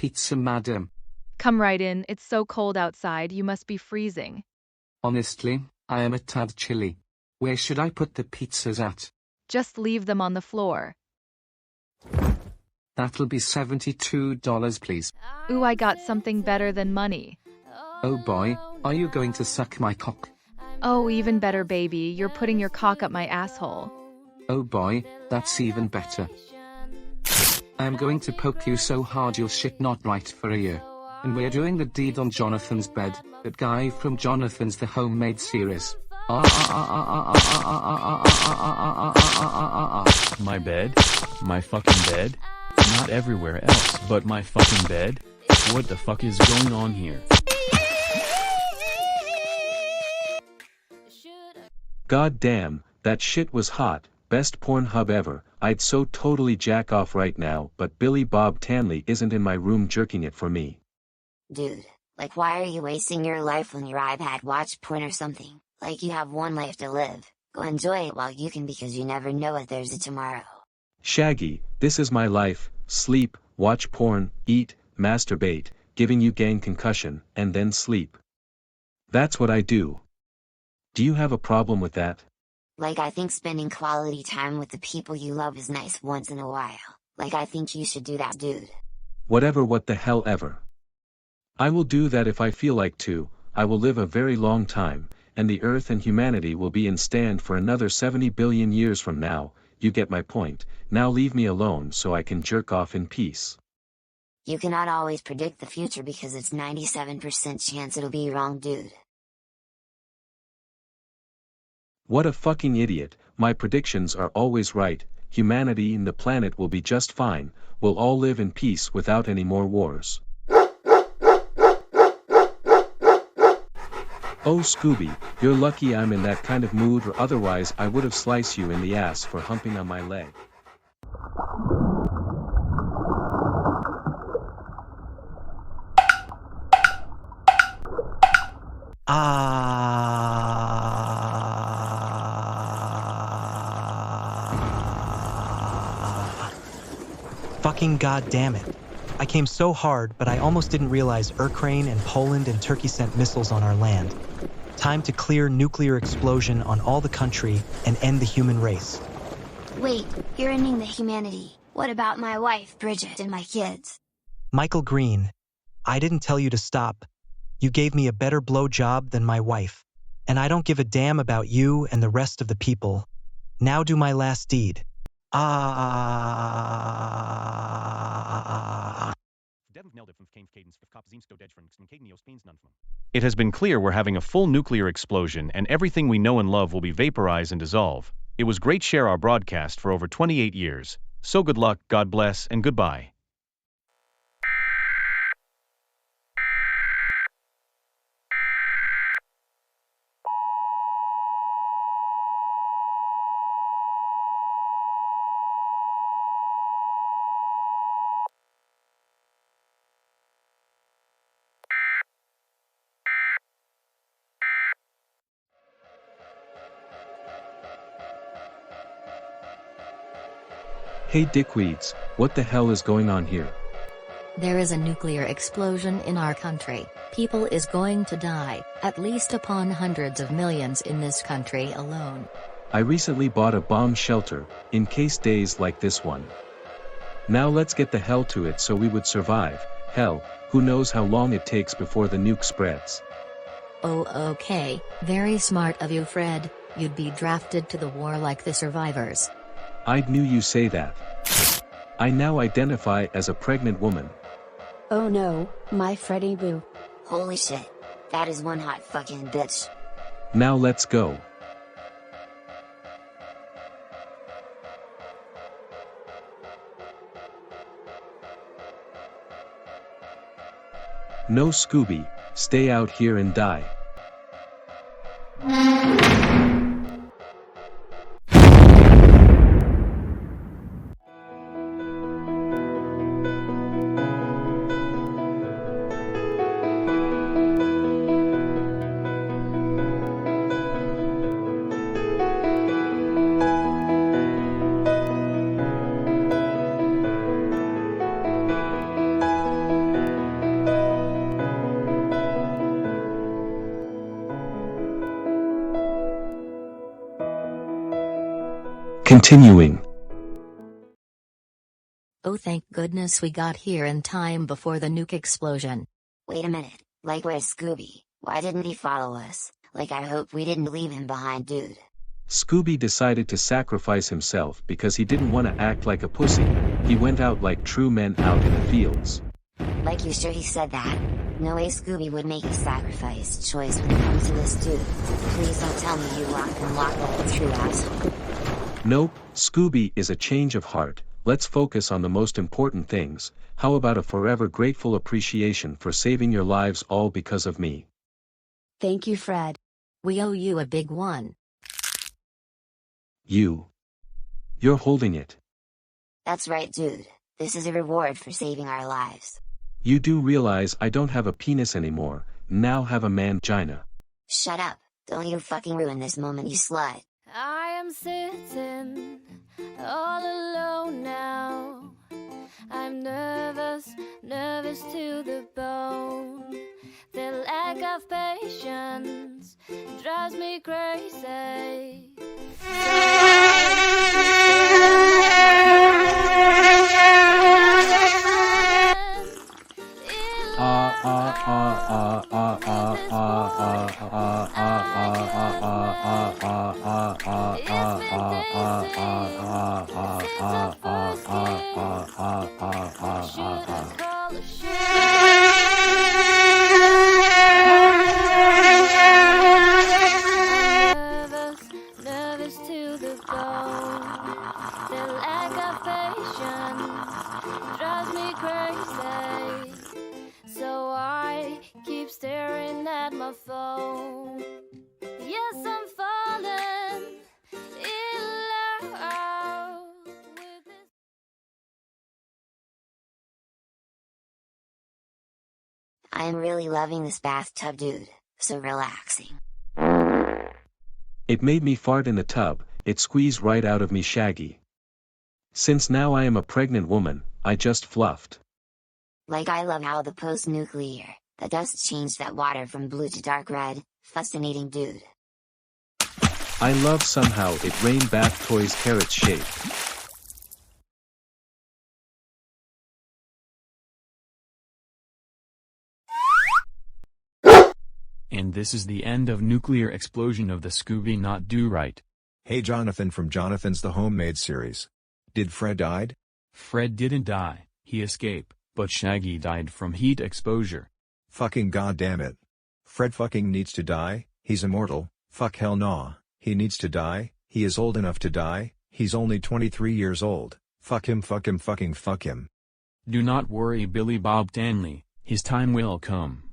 pizza, madam. Come right in, it's so cold outside, you must be freezing. Honestly, I am a tad chilly. Where should I put the pizzas at? Just leave them on the floor. That'll be $72, please. Ooh, I got something better than money. Oh boy, are you going to suck my cock? Oh, even better, baby, you're putting your cock up my asshole. Oh boy, that's even better. I'm going to poke you so hard you'll shit not right for a year. And we're doing the deed on Jonathan's bed, that guy from Jonathan's The Homemade series. My bed? My fucking bed? Not everywhere else, but my fucking bed? What the fuck is going on here? God damn, that shit was hot, best Pornhub ever. I'd so totally jack off right now, but Billy Bob Tanley isn't in my room jerking it for me. Dude, like why are you wasting your life on your iPad watch porn or something? Like you have one life to live, go enjoy it while you can because you never know if there's a tomorrow. Shaggy, this is my life, sleep, watch porn, eat, masturbate, giving you gang concussion, and then sleep. That's what I do. Do you have a problem with that? Like I think spending quality time with the people you love is nice once in a while. Like I think you should do that, dude. Whatever, what the hell ever. I will do that if I feel like to. I will live a very long time, and the earth and humanity will be in stand for another 70 billion years from now. You get my point. Now leave me alone so I can jerk off in peace. You cannot always predict the future because it's 97% chance it'll be wrong, dude. What a fucking idiot. My predictions are always right. Humanity and the planet will be just fine. We'll all live in peace without any more wars. Oh Scooby, you're lucky I'm in that kind of mood, or otherwise I would have sliced you in the ass for humping on my leg. Fucking goddamn it. I came so hard, but I almost didn't realize Ukraine and Poland and Turkey sent missiles on our land. Time to clear nuclear explosion on all the country and end the human race. Wait, you're ending the humanity. What about my wife, Bridget, and my kids? Michael Green, I didn't tell you to stop. You gave me a better blowjob than my wife. And I don't give a damn about you and the rest of the people. Now do my last deed. It has been clear we're having a full nuclear explosion and everything we know and love will be vaporized and dissolve. It was great share our broadcast for over 28 years. So good luck, God bless, and goodbye. Hey dickweeds, what the hell is going on here? There is a nuclear explosion in our country. People is going to die, at least upon hundreds of millions in this country alone. I recently bought a bomb shelter, in case days like this one. Now let's get the hell to it so we would survive. Hell, who knows how long it takes before the nuke spreads. Oh okay, very smart of you, Fred. You'd be drafted to the war like the survivors. I knew you say that. I now identify as a pregnant woman. Oh no, my Freddy boo. Holy shit. That is one hot fucking bitch. Now let's go. No Scooby, stay out here and die. Continuing. Oh, thank goodness we got here in time before the nuke explosion. Wait a minute, like where's Scooby? Why didn't he follow us? Like I hope we didn't leave him behind, dude. Scooby decided to sacrifice himself because he didn't want to act like a pussy. He went out like true men out in the fields. Like you sure he said that? No way Scooby would make a sacrifice choice when it comes to this dude. Please don't tell me you locked and locked like a true asshole. Nope, Scooby is a change of heart. Let's focus on the most important things. How about a forever grateful appreciation for saving your lives all because of me? Thank you, Fred. We owe you a big one. You're holding it. That's right, dude. This is a reward for saving our lives. You do realize I don't have a penis anymore, now have a mangina. Shut up. Don't you fucking ruin this moment, you slut. I am sitting all alone now. I'm nervous, nervous to the bone. The lack of patience drives me crazy. Nervous to the bone. The lack of patience drives me crazy. So I keep staring at my phone. Yes, I'm falling in love with this. I am really loving this bathtub, dude. So relaxing. It made me fart in the tub, it squeezed right out of me, Shaggy. Since now I am a pregnant woman, I just fluffed. Like I love how the post-nuclear, the dust changed that water from blue to dark red. Fascinating, dude. I love somehow it rained bath toys carrots shaped. And this is the end of nuclear explosion of the Scooby Not Do Right. Hey Jonathan from Jonathan's The Homemade series. Did Fred died? Fred didn't die, he escaped, but Shaggy died from heat exposure. Fucking goddamn it. Fred fucking needs to die, he's immortal, fuck hell nah, he needs to die, he is old enough to die, he's only 23 years old, fuck him fucking fuck him. Do not worry Billy Bob Tanley, his time will come.